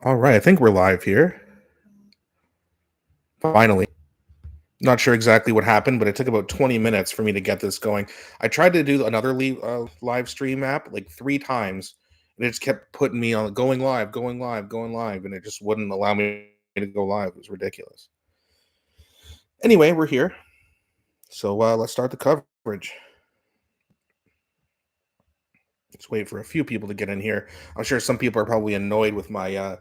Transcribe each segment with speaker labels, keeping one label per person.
Speaker 1: All right, I think we're live here. Finally. Not sure exactly what happened, but it took about 20 minutes for me to get this going. I tried to do another live stream app like 3 times, and it just kept putting me on going live, going live, going live, and it just wouldn't allow me to go live. It was ridiculous. Anyway, we're here. So let's start the coverage. Let's wait for a few people to get in here. I'm sure some people are probably annoyed with my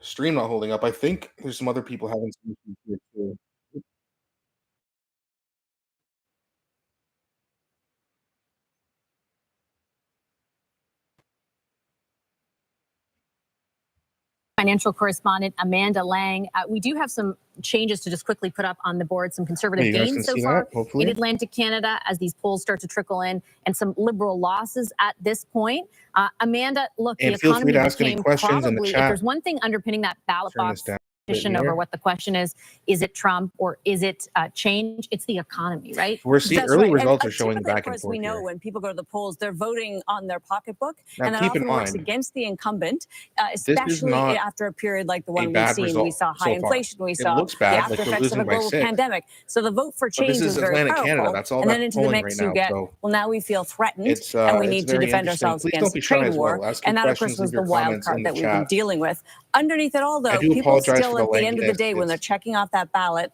Speaker 1: stream not holding up. I think there's some other people having some issues here too.
Speaker 2: Financial correspondent Amanda Lang. We do have some changes to just quickly put up on the board, some conservative gains so far in Atlantic Canada as these polls start to trickle in, and some Liberal losses at this point. Amanda, look,
Speaker 1: And
Speaker 2: the economy
Speaker 1: feel free to ask any
Speaker 2: became
Speaker 1: questions in the
Speaker 2: probably,
Speaker 1: chat.
Speaker 2: if there's one thing underpinning that ballot box over what the question is it Trump or is it change? It's the economy, right?
Speaker 1: We're seeing early results are showing back
Speaker 3: and forth.
Speaker 1: Of course,
Speaker 3: we know when people go to the polls, they're voting on their pocketbook, and that
Speaker 1: keep
Speaker 3: often
Speaker 1: in
Speaker 3: works
Speaker 1: mind,
Speaker 3: against the incumbent, especially after a period like the one we've seen. We saw high inflation, we saw the after effects of a global pandemic. So the vote for change is very
Speaker 1: Atlantic
Speaker 3: powerful.
Speaker 1: Canada. That's all
Speaker 3: and then into the mix you get, well, now we feel threatened, and we need to defend ourselves against a trade war. And that, of course, was the wild card that we've been dealing with. Underneath it all, though, people still, at the end of the day, when they're checking off that ballot,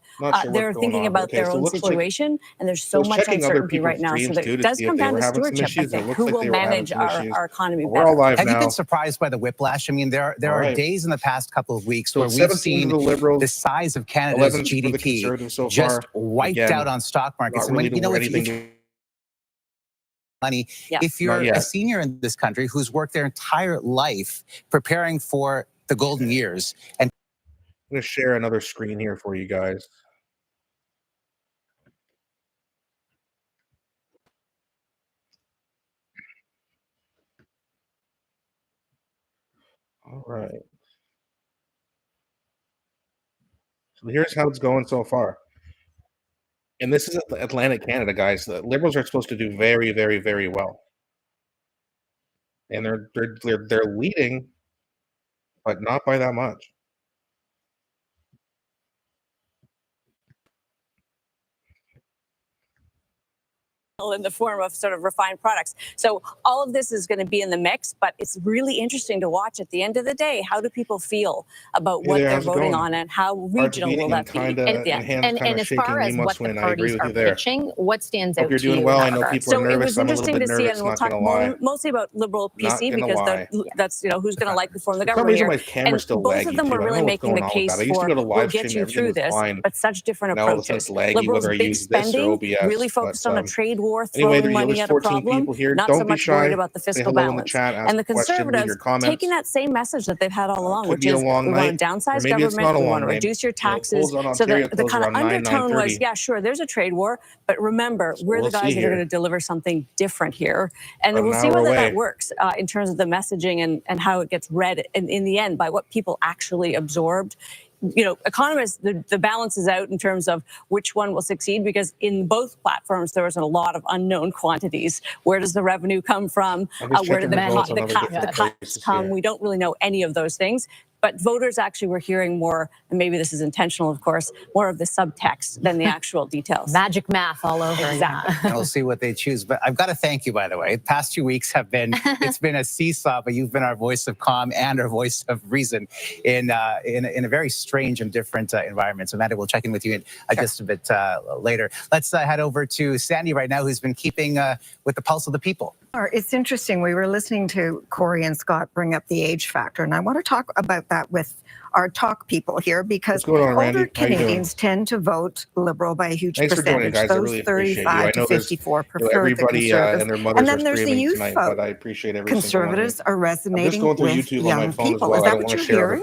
Speaker 3: they're thinking about their own situation, and there's so much uncertainty right now. So it does come down to stewardship, I think. Who will manage our economy better?
Speaker 4: Have you been surprised by the whiplash? I mean, there are days in the past couple of weeks where we've seen the size of Canada's GDP just wiped out on stock markets. And when you know, money, if you're a senior in this country who's worked their entire life preparing for the golden years, and
Speaker 1: I'm going to share another screen here for you guys. All right. So here's how it's going so far. And this is Atlantic Canada, guys. The Liberals are supposed to do very, very, very well. And they're leading, but not by that much.
Speaker 3: In the form of sort of refined products. So all of this is going to be in the mix, but it's really interesting to watch at the end of the day. How do people feel about what they're voting on, and how regional will that be?
Speaker 2: And as far as what the parties are pitching, what stands out to you?
Speaker 1: You're doing well. I know people are nervous.
Speaker 3: So it was interesting to see, and we'll talk mostly about Liberal PC because that's who's going to likely form the government here. And both of them were really making the case for we'll get you through this, but such different approaches. Liberals big spending, really focused on a trade war, throwing money at a problem, not so much worried about the fiscal balance. And the Conservatives taking that same message that they've had all along, which is we want to downsize government, we want to reduce your taxes. So the kind of undertone was, yeah, sure, there's a trade war, but remember, we're the guys that are going to deliver something different here. And we'll see whether that works in terms of the messaging and how it gets read in the end by what people actually absorbed. Economists, the balance is out in terms of which one will succeed, because in both platforms, there was a lot of unknown quantities. Where does the revenue come from? Where did the cuts come? We don't really know any of those things. But voters actually were hearing more, and maybe this is intentional, of course, more of the subtext than the actual details.
Speaker 2: Magic math all over.
Speaker 3: Exactly.
Speaker 4: And we'll see what they choose. But I've got to thank you, by the way. The past 2 weeks it's been a seesaw, but you've been our voice of calm and our voice of reason in a very strange and different environment. So, Amanda, we'll check in with you just a bit later. Let's head over to Sandy right now, who's been keeping with the pulse of the people.
Speaker 5: It's interesting. We were listening to Corey and Scott bring up the age factor, and I want to talk about that with our talk people here, because older Canadians tend to vote Liberal by a huge percentage.
Speaker 1: Those
Speaker 5: really 35 to 54 prefer the Conservatives. And then there's the youth vote.
Speaker 1: I appreciate
Speaker 5: Conservatives are resonating with young people. Is that what you're hearing?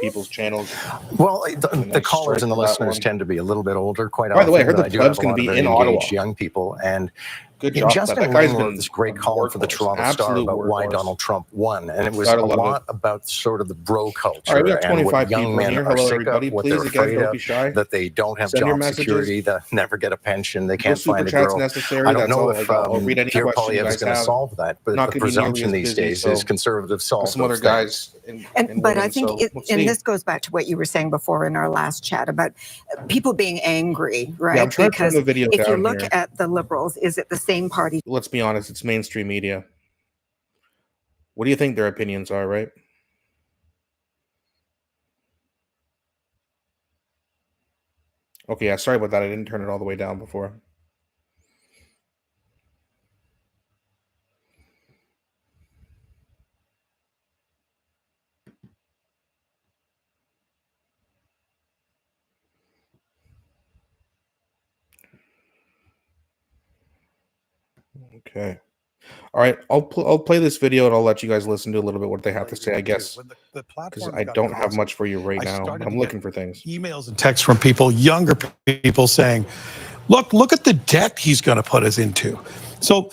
Speaker 6: Well, the callers and the listeners tend to be a little bit older, quite often.
Speaker 1: By the way, I heard the club's going to be in Ottawa.
Speaker 6: Young people, and
Speaker 1: good job.
Speaker 6: Justin Lang wrote this great column for the Toronto Star about why Donald Trump won, and it was a lot about sort of the bro culture and what young men
Speaker 1: here.
Speaker 6: are
Speaker 1: Hello,
Speaker 6: sick
Speaker 1: everybody.
Speaker 6: of, what
Speaker 1: Please,
Speaker 6: they're
Speaker 1: again,
Speaker 6: afraid
Speaker 1: don't
Speaker 6: of,
Speaker 1: be shy.
Speaker 6: that they don't have
Speaker 1: Send your
Speaker 6: job
Speaker 1: messages.
Speaker 6: security, that never get a pension, they
Speaker 1: No
Speaker 6: can't
Speaker 1: super
Speaker 6: find a
Speaker 1: chats
Speaker 6: girl.
Speaker 1: necessary.
Speaker 6: I don't
Speaker 1: That's
Speaker 6: know
Speaker 1: all.
Speaker 6: if
Speaker 1: I'll read any
Speaker 6: Pierre
Speaker 1: question you
Speaker 6: Poilievre is
Speaker 1: guys
Speaker 6: going to
Speaker 1: have.
Speaker 6: solve that, but
Speaker 1: Not
Speaker 6: the
Speaker 1: gonna be nearly
Speaker 6: presumption
Speaker 1: as
Speaker 6: these
Speaker 1: busy,
Speaker 6: days
Speaker 1: so
Speaker 6: is conservatives solve
Speaker 1: some other
Speaker 6: those
Speaker 1: guys.
Speaker 6: things.
Speaker 5: But I think, and this goes back to what you were saying before in our last chat about people being angry, right?
Speaker 1: Yeah, I'm trying to turn the video
Speaker 5: if you
Speaker 1: down
Speaker 5: look
Speaker 1: here.
Speaker 5: at the Liberals, is it the same party?
Speaker 1: Let's be honest, it's mainstream media. What do you think their opinions are, right? Okay, yeah, sorry about that. I didn't turn it all the way down before. Okay. All right, I'll play this video and I'll let you guys listen to a little bit what they have to say, I guess, because I don't have much for you right now. I'm looking for things.
Speaker 7: Emails and texts from people, younger people saying, look at the debt he's going to put us into. So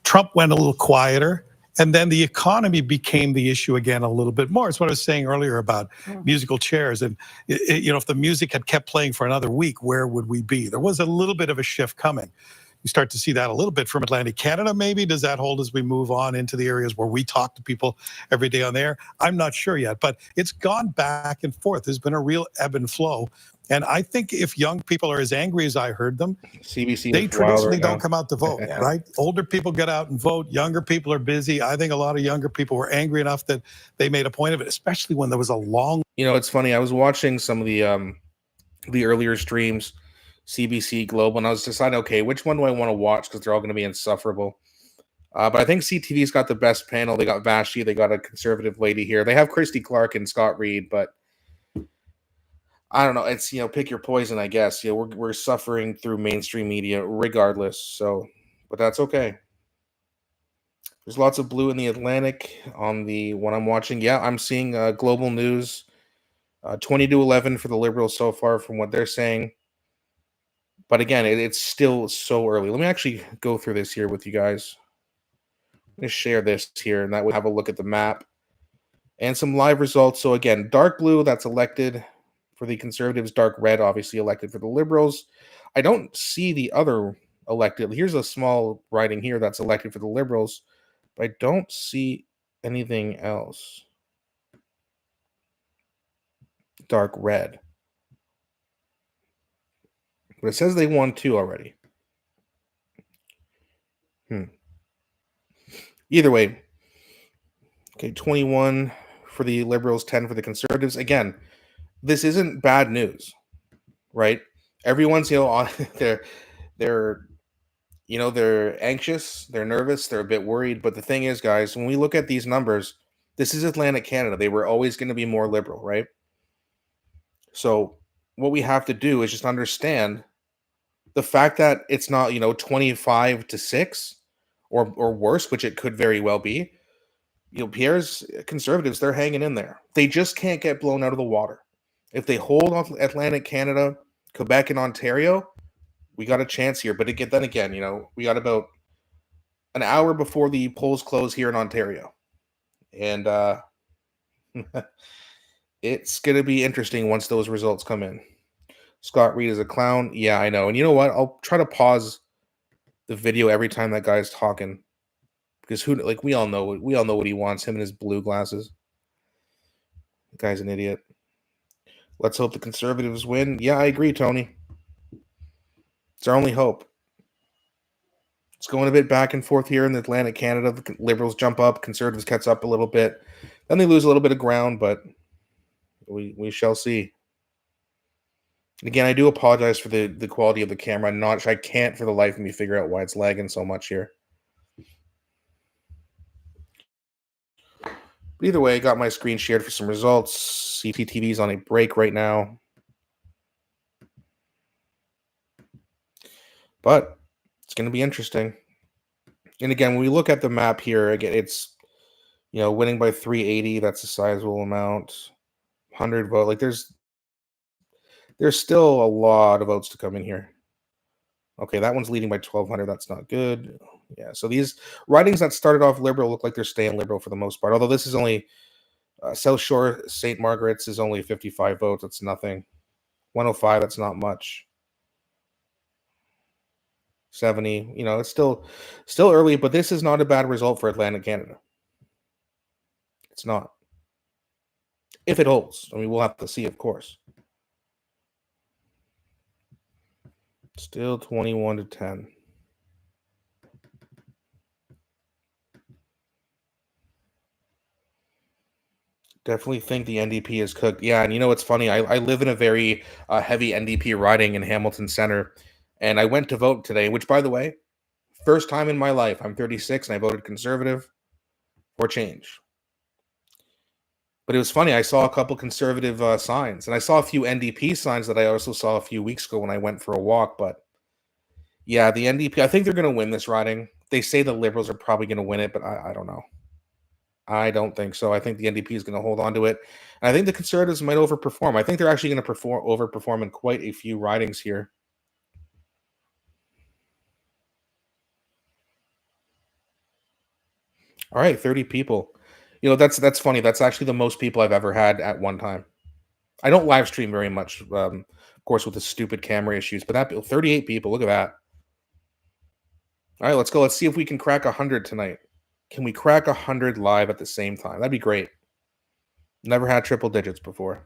Speaker 7: Trump went a little quieter, and then the economy became the issue again a little bit more. It's what I was saying earlier about musical chairs. And, if the music had kept playing for another week, where would we be? There was a little bit of a shift coming. You start to see that a little bit from Atlantic Canada, maybe. Does that hold as we move on into the areas where we talk to people every day on there? I'm not sure yet, but it's gone back and forth. There's been a real ebb and flow. And I think if young people are as angry as I heard them,
Speaker 1: CBC
Speaker 7: they traditionally don't come out to vote, right? Older people get out and vote. Younger people are busy. I think a lot of younger people were angry enough that they made a point of it, especially when there was a long...
Speaker 1: It's funny. I was watching some of the earlier streams, CBC Global, and I was deciding, okay, which one do I want to watch because they're all going to be insufferable. But I think CTV's got the best panel. They got Vashti, they got a conservative lady here. They have Christy Clark and Scott Reed, but I don't know. It's, pick your poison, I guess. We're suffering through mainstream media regardless. So, but that's okay. There's lots of blue in the Atlantic on the one I'm watching. Yeah, I'm seeing Global News, 20-11 for the Liberals so far from what they're saying. But again, it's still so early. Let me actually go through this here with you guys. I'm going to share this here, and that would have a look at the map and some live results. So again, dark blue, that's elected for the Conservatives. Dark red, obviously elected for the Liberals. I don't see the other elected. Here's a small riding here that's elected for the Liberals, but I don't see anything else. Dark red. But it says they won 2 already. Either way, okay, 21 for the Liberals, 10 for the Conservatives. Again, this isn't bad news, right? Everyone's, they're anxious, they're nervous, they're a bit worried. But the thing is, guys, when we look at these numbers, this is Atlantic Canada. They were always going to be more liberal, right? So what we have to do is just understand the fact that it's not, 25-6 or worse, which it could very well be. Pierre's Conservatives, they're hanging in there. They just can't get blown out of the water. If they hold off Atlantic Canada, Quebec, and Ontario, we got a chance here. But then again, we got about an hour before the polls close here in Ontario. And it's going to be interesting once those results come in. Scott Reed is a clown. Yeah, I know. And you know what? I'll try to pause the video every time that guy's talking. Because we all know what he wants, him and his blue glasses. The guy's an idiot. Let's hope the Conservatives win. Yeah, I agree, Tony. It's our only hope. It's going a bit back and forth here in the Atlantic Canada. The Liberals jump up, Conservatives catch up a little bit. Then they lose a little bit of ground, but we shall see. Again, I do apologize for the quality of the camera. I can't for the life of me figure out why it's lagging so much here. But either way, I got my screen shared for some results. CTTV's on a break right now. But it's going to be interesting. And again, when we look at the map here, again, it's, winning by 380. That's a sizable amount. 100 vote. Like there's still a lot of votes to come in here. Okay, that one's leading by 1,200. That's not good. Yeah, so these ridings that started off liberal look like they're staying liberal for the most part. Although this is only South Shore St. Margaret's is only 55 votes. That's nothing. 105, that's not much. 70, it's still early, but this is not a bad result for Atlantic Canada. It's not. If it holds. I mean, we'll have to see, of course. Still 21-10. Definitely think the NDP is cooked. Yeah, and it's funny. I live in a very heavy NDP riding in Hamilton Center, and I went to vote today, which, by the way, first time in my life. I'm 36, and I voted Conservative for change. But it was funny. I saw a couple Conservative signs, and I saw a few NDP signs that I also saw a few weeks ago when I went for a walk. But yeah, the NDP, I think they're going to win this riding. They say the Liberals are probably going to win it, but I don't know. I don't think so. I think the NDP is going to hold on to it. And I think the Conservatives might overperform. I think they're actually going to overperform in quite a few ridings here. All right, 30 people. That's funny. That's actually the most people I've ever had at one time. I don't live stream very much, of course, with the stupid camera issues. But 38 people. Look at that. All right, let's go. Let's see if we can crack 100 tonight. Can we crack 100 live at the same time? That'd be great. Never had triple digits before.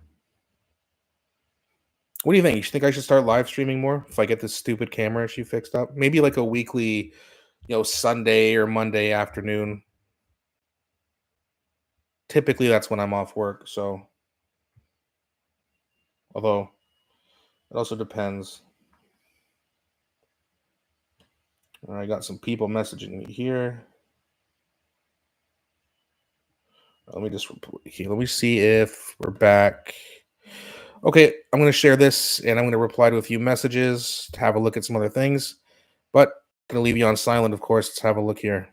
Speaker 1: What do you think? You think I should start live streaming more if I get this stupid camera issue fixed up? Maybe like a weekly, Sunday or Monday afternoon. Typically, that's when I'm off work. So, although it also depends. I got some people messaging me here. Let me see if we're back. Okay, I'm going to share this and I'm going to reply to a few messages to have a look at some other things. But I'm going to leave you on silent, of course. Let's have a look here.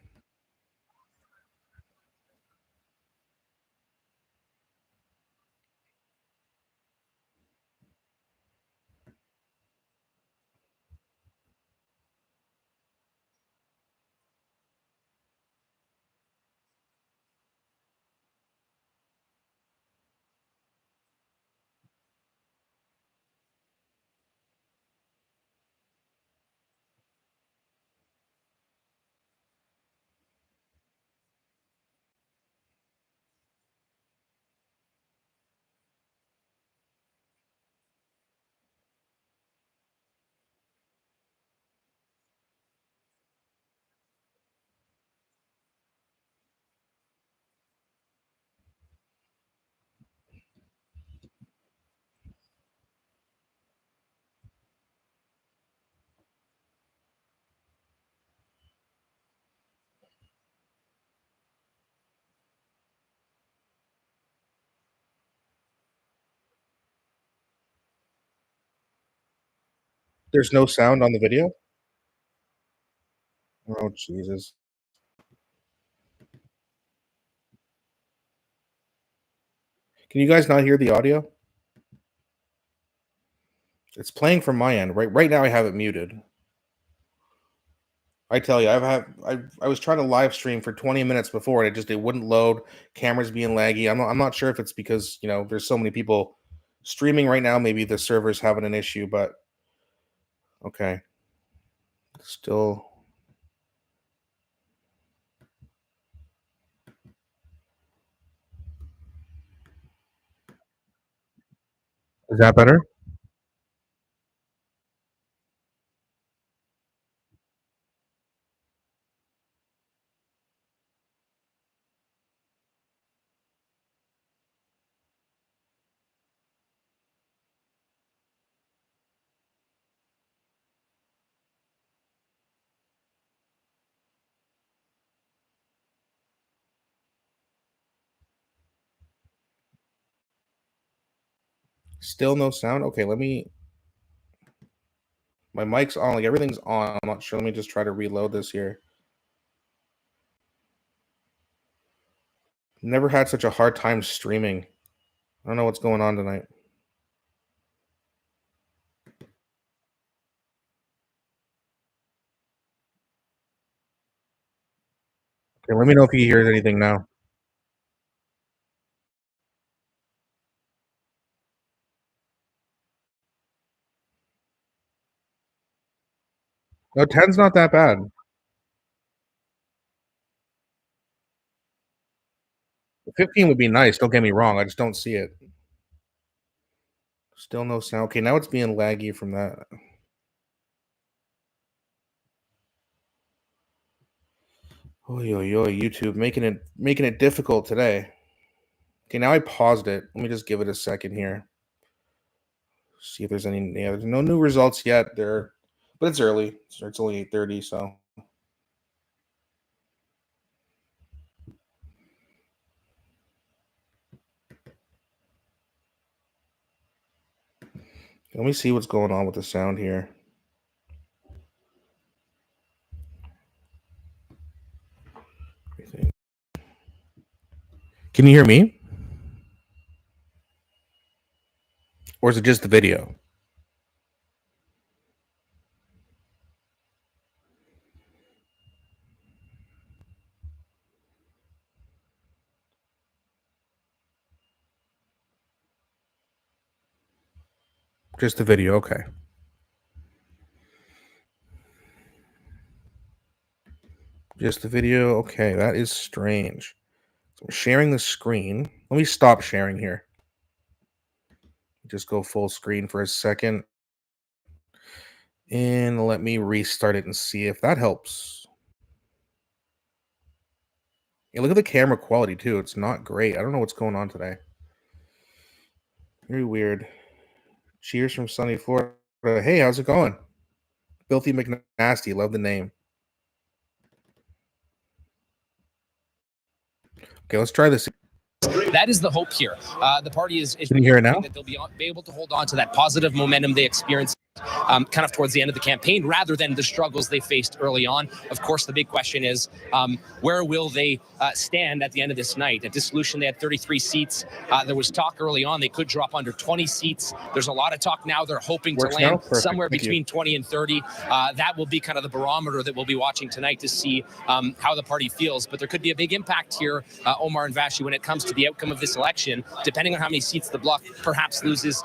Speaker 1: There's no sound on the video? Oh, Jesus. Can you guys not hear the audio? It's playing from my end. Right now I have it muted. I tell you, I was trying to live stream for 20 minutes before and it wouldn't load. Cameras being laggy. I'm not sure if it's because, there's so many people streaming right now. Maybe the server's having an issue, but okay. Still. Is that better? Still no sound? Okay, my mic's on, like everything's on. I'm not sure. Let me just try to reload this here. Never had such a hard time streaming. I don't know what's going on tonight. Okay, let me know if you hear anything now. No, 10's not that bad. The 15 would be nice, don't get me wrong, I just don't see it. Still no sound. Okay, now it's being laggy from that. Oy, oy, oy, YouTube making it difficult today. Okay, now I paused it. Let me just give it a second here. See if there's any. Yeah, there's no new results yet. There, but it's early. So it's only 8:30. So let me see what's going on with the sound here. Can you hear me? Or is it just the video? Just the video, okay. Just the video, okay, that is strange. So I'm sharing the screen. Let me stop sharing here. Just go full screen for a second. And let me restart it and see if that helps. Yeah, look at the camera quality too. It's not great. I don't know what's going on today. Very weird. Cheers from sunny Florida. Hey, how's it going? Filthy McNasty. Love the name. Okay, let's try this.
Speaker 8: That is the hope here. The party is
Speaker 1: Can you hear it now?
Speaker 8: That they'll be able to hold on to that positive momentum they experienced kind of towards the end of the campaign, rather than the struggles they faced early on. Of course, the big question is, where will they stand at the end of this night? At dissolution, they had 33 seats. There was talk early on they could drop under 20 seats. There's a lot of talk now. They're hoping to land somewhere between 20 and 30. That will be kind of the barometer that we'll be watching tonight to see how the party feels. But there could be a big impact here, Omar and Vashi, when it comes to the outcome of this election. Depending on how many seats the Bloc perhaps loses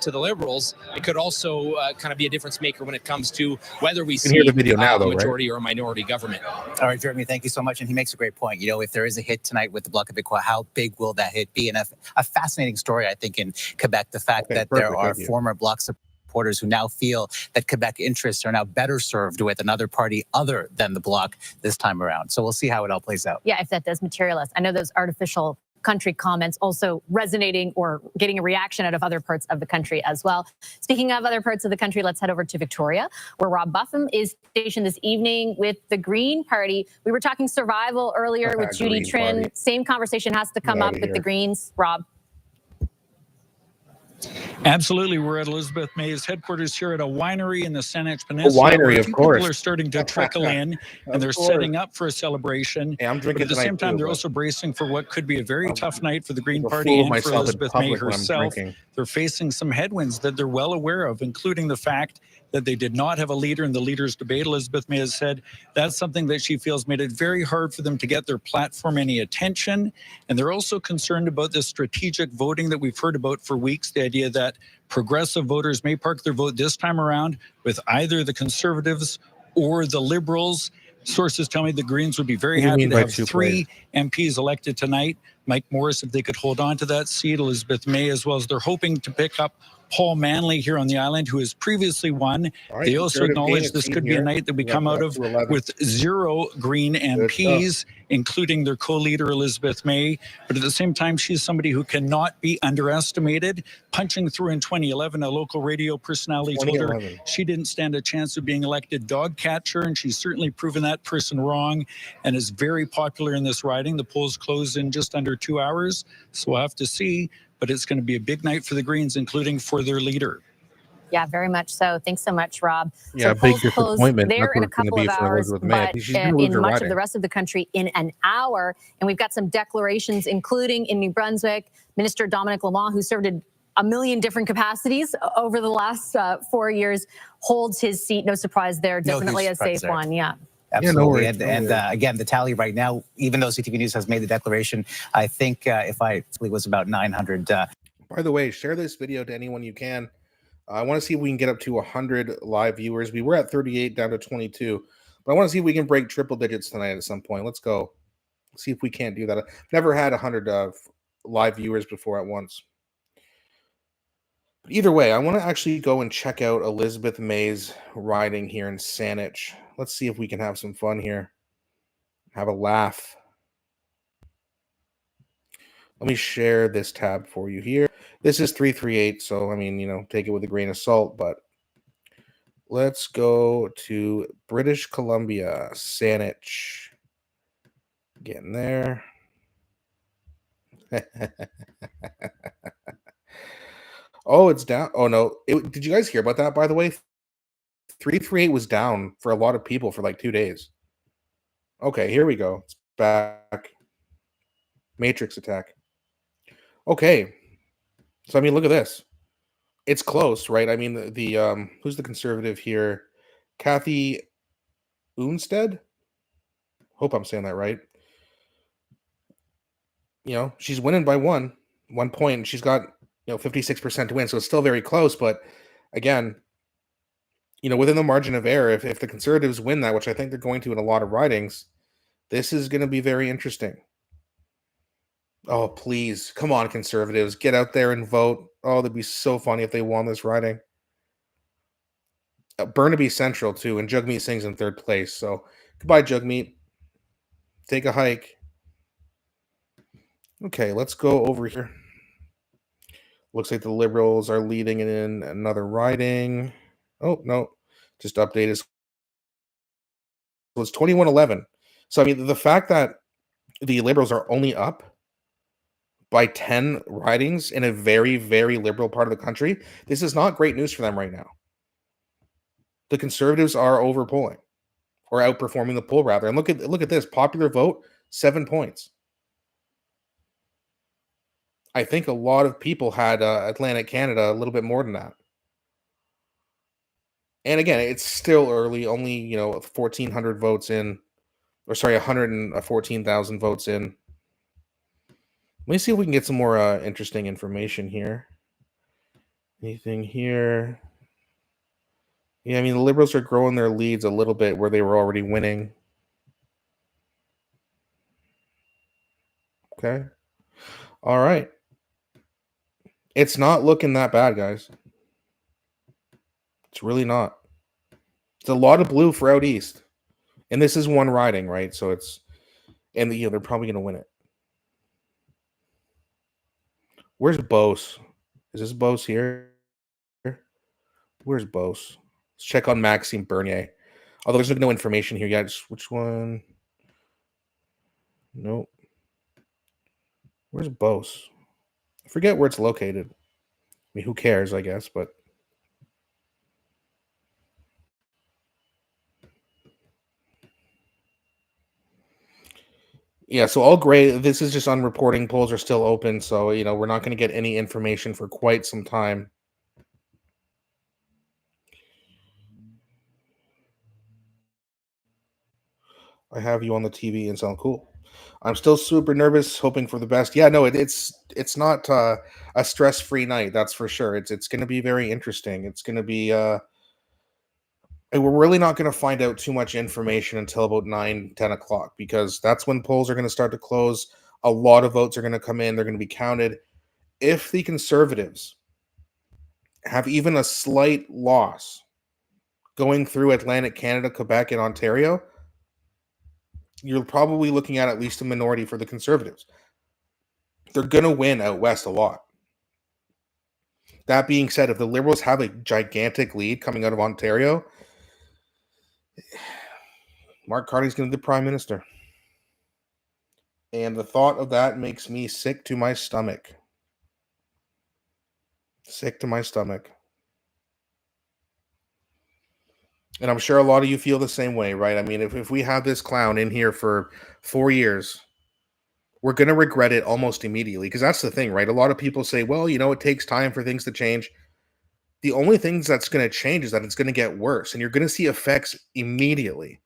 Speaker 8: to the Liberals, it could also kind of be a difference maker when it comes to whether we see
Speaker 1: the video now, though,
Speaker 8: a majority or a minority government.
Speaker 4: All right, Jeremy, thank you so much. And he makes a great point. You know, if there is a hit tonight with the Bloc Québécois, how big will that hit be? And a fascinating story, I think, in Quebec, the fact that there are former Bloc supporters who now feel that Quebec interests are now better served with another party other than the Bloc this time around. So we'll see how it all plays out.
Speaker 2: Yeah, if that does materialize. I know those artificial country comments also resonating or getting a reaction out of other parts of the country as well. Speaking of other parts of the country, let's head over to Victoria, where Rob Buffum is stationed this evening with the Green Party. We were talking survival earlier with Judy Trin. Same conversation has to come up with the Greens. Rob.
Speaker 9: Absolutely. We're at Elizabeth May's headquarters here at a winery in the Saanich Peninsula.
Speaker 1: A winery, of course.
Speaker 9: People are starting to trickle in, and they're setting up for a celebration.
Speaker 1: Hey, I'm drinking
Speaker 9: but at the same time, they're also bracing for what could be a very tough night for the Green Party and for Elizabeth May herself. They're facing some headwinds that they're well aware of, including the fact that they did not have a leader in the leaders' debate. Elizabeth May has said that's something that she feels made it very hard for them to get their platform any attention. And they're also concerned about this strategic voting that we've heard about for weeks, the idea that progressive voters may park their vote this time around with either the Conservatives or the Liberals. Sources tell me the Greens would be very happy to have 3 MPs elected tonight. Mike Morris, if they could hold on to that seat, Elizabeth May, as well as they're hoping to pick up Paul Manley here on the island, who has previously won.
Speaker 1: Right,
Speaker 9: they also acknowledge this could be a night that we come out of with 0 Green MPs, including their co-leader, Elizabeth May. But at the same time, she's somebody who cannot be underestimated. Punching through in 2011, a local radio personality told her she didn't stand a chance of being elected dog catcher, and she's certainly proven that person wrong and is very popular in this riding. The polls close in just under 2 hours, so we'll have to see. But it's going to be a big night for the Greens, including for their leader.
Speaker 2: Yeah, very much so. Thanks so much, Rob.
Speaker 1: Yeah,
Speaker 2: so
Speaker 1: big disappointment.
Speaker 2: There in a couple of hours, but in much of the rest of the country in an hour. And we've got some declarations, including in New Brunswick, Minister Dominic Lamont, who served in a million different capacities over the last 4 years, holds his seat. No surprise there. Definitely a safe one. Yeah.
Speaker 4: Absolutely. And again, the tally right now, even though CTV News has made the declaration, I think if I was about 900.
Speaker 1: By the way, share this video to anyone you can. I want to see if we can get up to 100 live viewers. We were at 38 down to 22, but I want to see if we can break triple digits tonight at some point. Let's go. See if we can't do that. I've never had 100 live viewers before at once. But either way, I want to actually go and check out Elizabeth May's riding here in Saanich. Let's see if we can have some fun here. Have a laugh. Let me share this tab for you here. This is 338, so I mean, you know, take it with a grain of salt, but let's go to British Columbia, Saanich. Getting there. Oh, it's down. Oh, no. Did you guys hear about that, by the way? 338 was down for a lot of people for like 2 days. Okay, here we go. It's back. Matrix attack. Okay. So, I mean, look at this. It's close, right? I mean, the who's the conservative here? Kathy Unstead? Hope I'm saying that right. You know, she's winning by 1 point. And she's got, 56% to win. So it's still very close. But again, within the margin of error, if the conservatives win that, which I think they're going to in a lot of ridings, this is going to be very interesting. Oh, please. Come on, conservatives. Get out there and vote. Oh, that'd be so funny if they won this riding. Burnaby Central, too, and Jugmeat Singh's in 3rd place. So, goodbye, Jugmeat. Take a hike. Okay, let's go over here. Looks like the Liberals are leading in another riding. Oh, no. Just updated. So it's 21-11. So, I mean, the fact that the Liberals are only up by 10 ridings in a very, very liberal part of the country, this is not great news for them right now. The Conservatives are overpolling, or outperforming the poll, rather. And look at this. Popular vote, 7 points. I think a lot of people had Atlantic Canada a little bit more than that. And again, it's still early, only, 1,400 votes in, or sorry, 114,000 votes in. Let me see if we can get some more interesting information here. Anything here? Yeah, I mean, the Liberals are growing their leads a little bit where they were already winning. Okay. All right. It's not looking that bad, guys. It's really not. It's a lot of blue for out east. And this is one riding, right? So it's, and they're probably going to win it. Where's Bose? Is this Bose here? Where's Bose? Let's check on Maxime Bernier. Although there's no information here yet. Which one? Nope. Where's Bose? I forget where it's located. I mean, who cares, I guess, but yeah, so all gray. This is just unreporting. Polls are still open, so we're not going to get any information for quite some time. I have you on the TV and sound cool. I'm still super nervous, hoping for the best. Yeah, no, it's not a stress-free night, that's for sure. It's going to be very interesting. It's going to be and we're really not going to find out too much information until about 9-10 o'clock, because that's when polls are going to start to close. A lot of votes are going to come in. They're going to be counted. If the Conservatives have even a slight loss going through Atlantic Canada, Quebec, and Ontario, you're probably looking at least a minority for the Conservatives. They're going to win out west a lot. That being said, if the Liberals have a gigantic lead coming out of Ontario, Mark Carney's going to be the Prime Minister. And the thought of that makes me sick to my stomach. Sick to my stomach. And I'm sure a lot of you feel the same way, right? I mean, if we have this clown in here for 4 years, we're going to regret it almost immediately. Because that's the thing, right? A lot of people say, well, it takes time for things to change. The only things that's going to change is that it's going to get worse. And you're going to see effects immediately.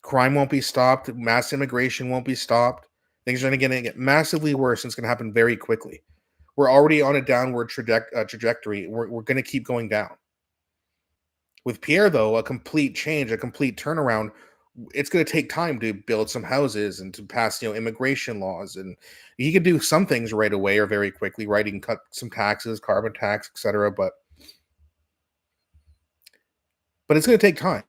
Speaker 1: Crime won't be stopped. Mass immigration won't be stopped. Things are going to get massively worse. And it's going to happen very quickly. We're already on a downward trajectory. We're going to keep going down. With Pierre, though, a complete change, a complete turnaround. It's going to take time to build some houses and to pass, immigration laws, and he can do some things right away or very quickly, right? He can cut some taxes, carbon tax, etc. But it's going to take time.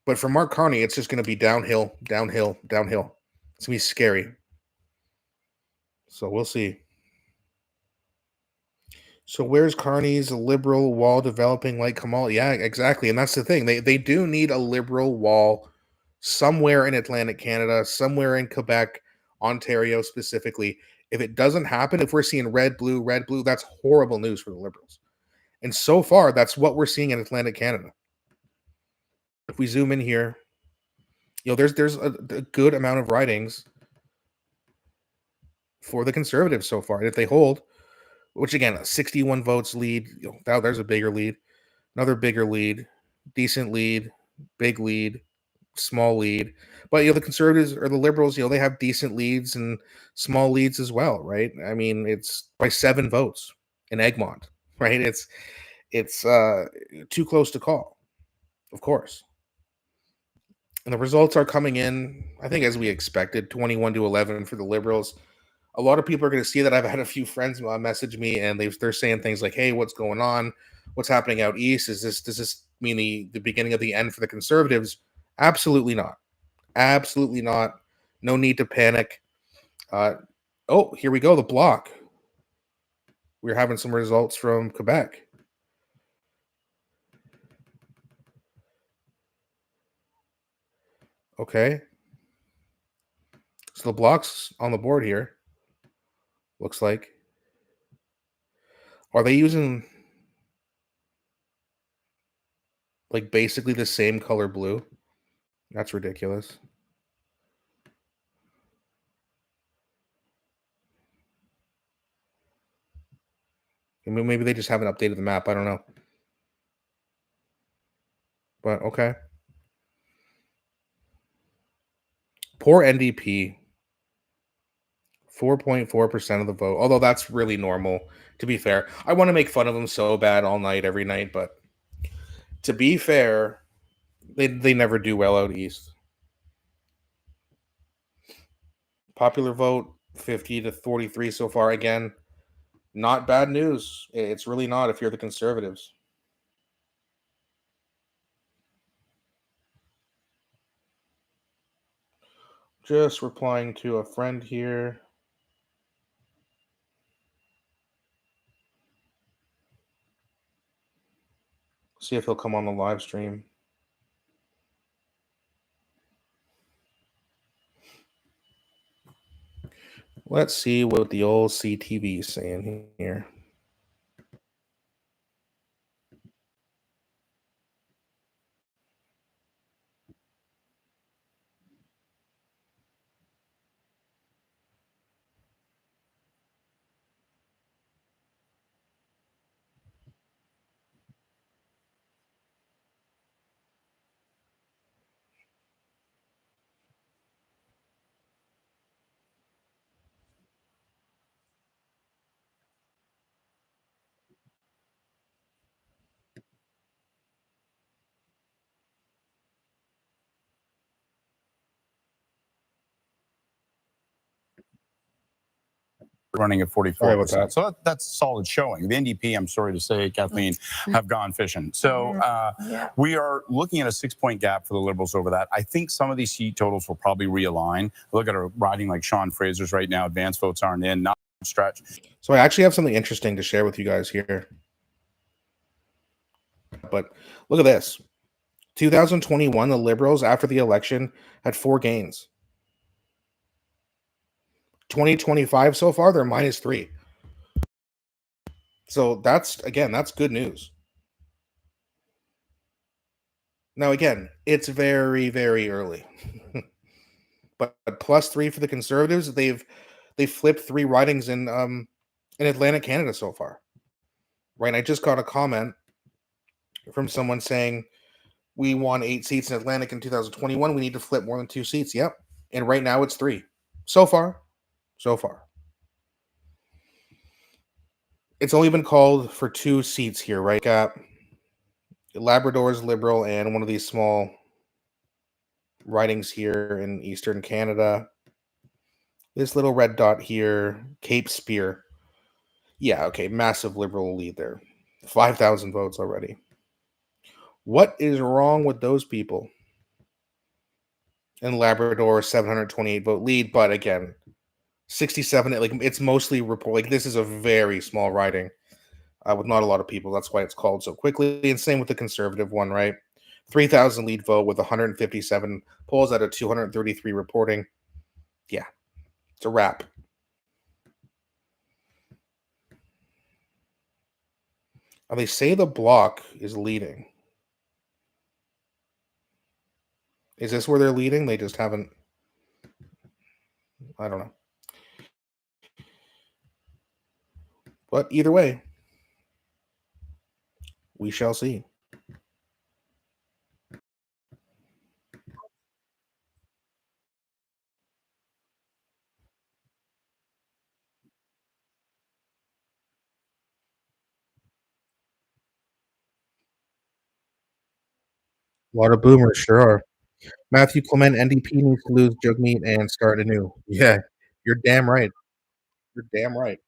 Speaker 1: But for Mark Carney, it's just going to be downhill, downhill, downhill. It's going to be scary. So we'll see. So where's Carney's liberal wall developing like Kamal? Yeah, exactly. And that's the thing. They do need a liberal wall somewhere in Atlantic Canada, somewhere in Quebec, Ontario specifically. If it doesn't happen, if we're seeing red, blue, that's horrible news for the Liberals. And so far, that's what we're seeing in Atlantic Canada. If we zoom in here, there's a good amount of ridings for the Conservatives so far. And if they hold, which again, 61 votes lead, there's a bigger lead, another bigger lead, decent lead, big lead, small lead. But the Conservatives or the Liberals, they have decent leads and small leads as well, right? I mean, it's by 7 votes in Egmont, right? It's too close to call, of course. And the results are coming in, I think, as we expected, 21-11 for the Liberals. A lot of people are going to see that. I've had a few friends message me, and they're saying things like, "Hey, what's going on? What's happening out east? Does this mean the beginning of the end for the Conservatives?" Absolutely not. Absolutely not. No need to panic. Here we go. The Bloc. We're having some results from Quebec. Okay. So the Bloc's on the board here. Looks like. Are they using like basically the same color blue? That's ridiculous. I mean, maybe they just haven't updated the map. I don't know. But okay. Poor NDP. 4.4% of the vote. Although that's really normal, to be fair. I want to make fun of them so bad all night, every night, but to be fair, they never do well out east. Popular vote, 50-43 so far. Again, not bad news. It's really not if you're the Conservatives. Just replying to a friend here. See if he'll come on the live stream. Let's see what the old CTV is saying here.
Speaker 10: Running at 44%. So that's solid showing. The NDP, I'm sorry to say, Kathleen, have gone fishing. So we are looking at a 6-point gap for the Liberals over that. I think some of these seat totals will probably realign. Look at a riding like Sean Fraser's right now. Advance votes aren't in. Not stretch.
Speaker 1: So I actually have something interesting to share with you guys here. But look at this. 2021, the Liberals, after the election, had 4 gains. 2025 so far, they're -3. So that's good news. Now, again, it's very, very early. but +3 for the Conservatives. They've flipped 3 ridings in Atlantic Canada so far. Right? I just got a comment from someone saying we won 8 seats in Atlantic in 2021. We need to flip more than 2 seats. Yep. And right now it's 3. So far. It's only been called for 2 seats here, right? Got Labrador's Liberal and one of these small ridings here in Eastern Canada. This little red dot here, Cape Spear. Yeah, okay, massive Liberal lead there. 5,000 votes already. What is wrong with those people? And Labrador, 728 vote lead, but again, 67. Like it's mostly report. Like this is a very small riding with not a lot of people. That's why it's called so quickly. And same with the conservative one, right? 3,000 lead vote with 157 polls out of 233 reporting. Yeah, it's a wrap. They say the Bloc is leading. Is this where they're leading? They just haven't. I don't know. But either way, we shall see. A lot of boomers, sure are. Matthew Clement, NDP needs to lose Jugmeat and start anew. Yeah, you're damn right. You're damn right.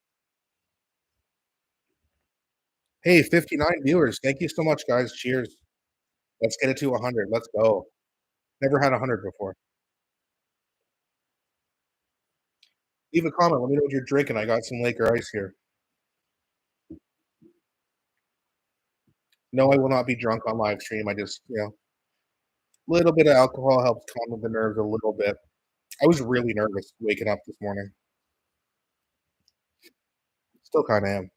Speaker 1: Hey, 59 viewers. Thank you so much, guys. Cheers. Let's get it to 100. Let's go. Never had 100 before. Leave a comment. Let me know what you're drinking. I got some Laker ice here. No, I will not be drunk on live stream. I just, a little bit of alcohol helps calm the nerves a little bit. I was really nervous waking up this morning. Still kind of am.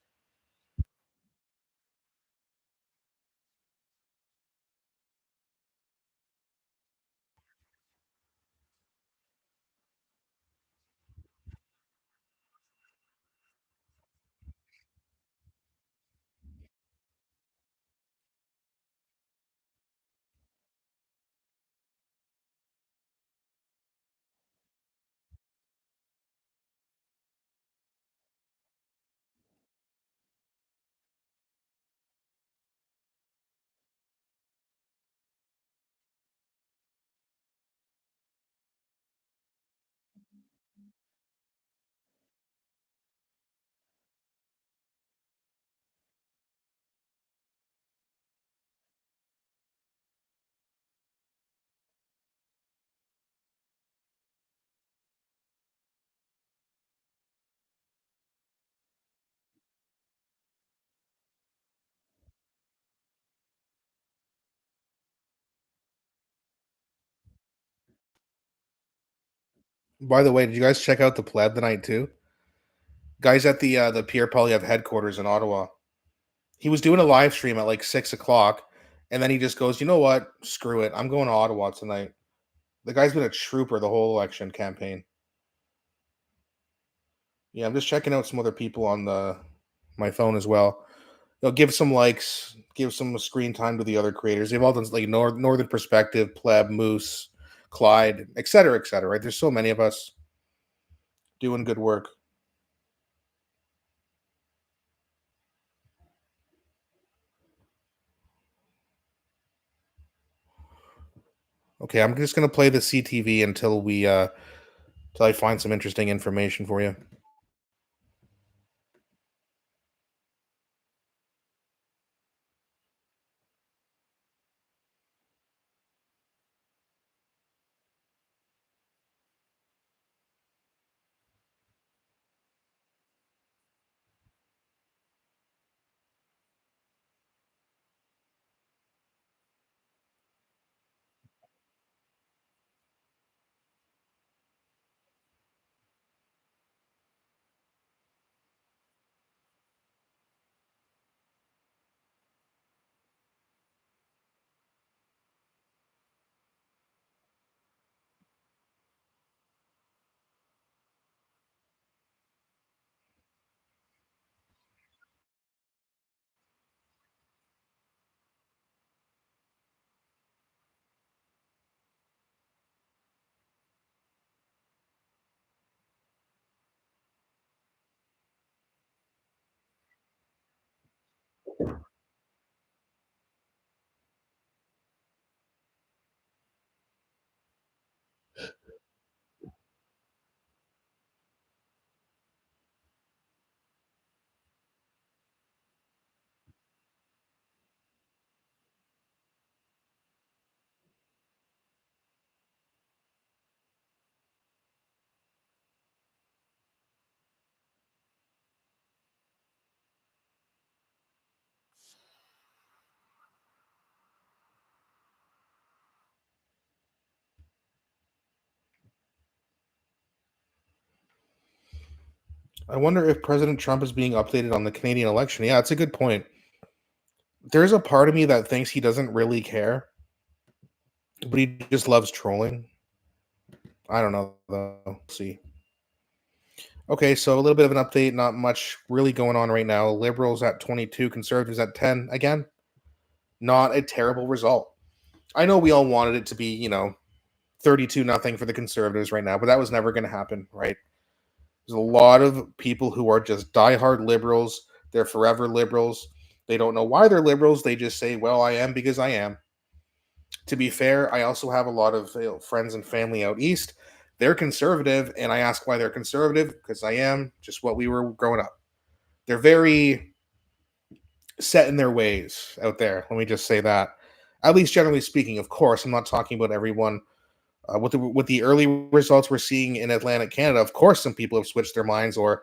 Speaker 1: By the way, did you guys check out the pleb tonight too? Guys at the Pierre Poilievre headquarters in Ottawa. He was doing a live stream at like 6 o'clock, and then he just goes, "You know what? Screw it. I'm going to Ottawa tonight." The guy's been a trooper the whole election campaign. Yeah, I'm just checking out some other people on my phone as well. Give some likes, give some screen time to the other creators. They've all done like Northern Perspective, Pleb, Moose, Clyde, etc., etc. Right? There's so many of us doing good work. Okay, I'm just gonna play the CTV until I find some interesting information for you. I wonder if President Trump is being updated on the Canadian election. Yeah, it's a good point. There's a part of me that thinks he doesn't really care, but he just loves trolling. I don't know, though. We'll see. Okay, so a little bit of an update. Not much really going on right now. Liberals at 22, Conservatives at 10. Again, not a terrible result. I know we all wanted it to be, 32-0 for the Conservatives right now, but that was never going to happen, right? There's a lot of people who are just diehard liberals. They're forever liberals. They don't know why they're liberals. They just say, well, I am because I am. To be fair, I also have a lot of friends and family out east. They're conservative, and I ask why they're conservative, because I am, just what we were growing up. They're very set in their ways out there. Let me just say that. At least generally speaking, of course, I'm not talking about everyone. With the early results we're seeing in Atlantic Canada, of course, some people have switched their minds, or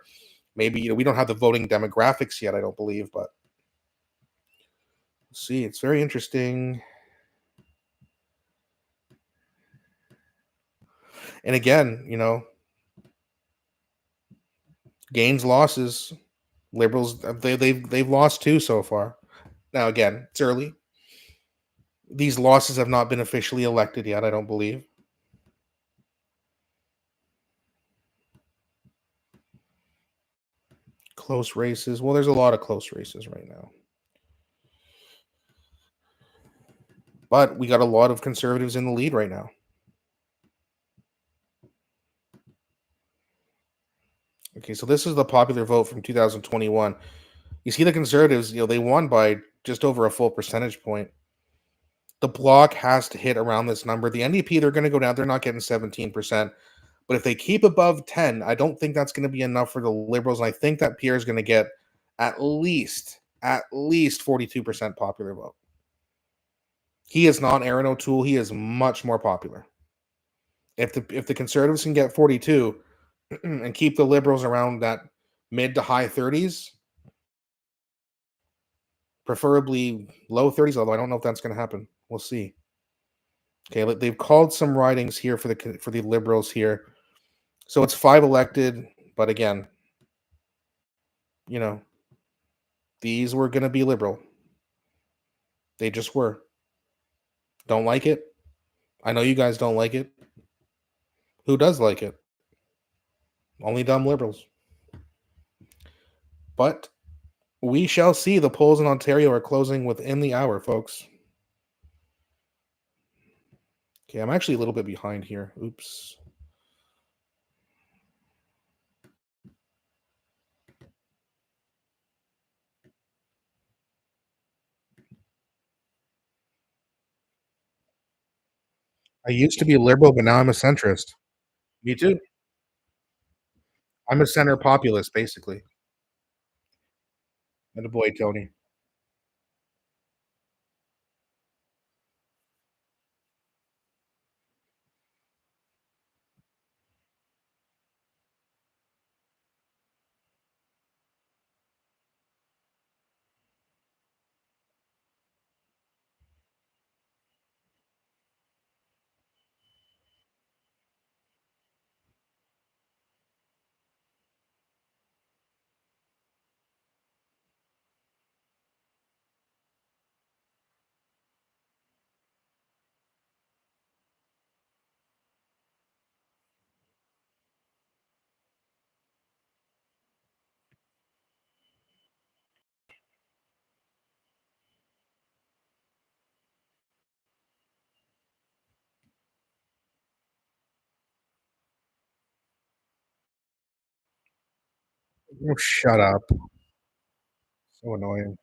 Speaker 1: maybe we don't have the voting demographics yet. I don't believe, but see, it's very interesting. And again, gains, losses. Liberals, they've lost too so far. Now again, it's early. These losses have not been officially elected yet. I don't believe. Close races. Well, there's a lot of close races right now. But we got a lot of conservatives in the lead right now. Okay, so this is the popular vote from 2021. You see the conservatives, they won by just over a full percentage point. The bloc has to hit around this number. The NDP, they're going to go down. They're not getting 17%. But if they keep above 10, I don't think that's going to be enough for the Liberals. And I think that Pierre is going to get at least 42% popular vote. He is not Aaron O'Toole. He is much more popular. If the Conservatives can get 42 and keep the Liberals around that mid to high 30s, preferably low 30s, although I don't know if that's going to happen. We'll see. Okay, they've called some ridings here for the Liberals here. So it's 5 elected, but again, these were going to be Liberal. They just were. Don't like it? I know you guys don't like it. Who does like it? Only dumb Liberals. But we shall see. The polls in Ontario are closing within the hour, folks. Okay, I'm actually a little bit behind here. Oops. I used to be a liberal, but now I'm a centrist. Me too. I'm a center populist, basically. And a boy, Tony. Oh, shut up. So annoying.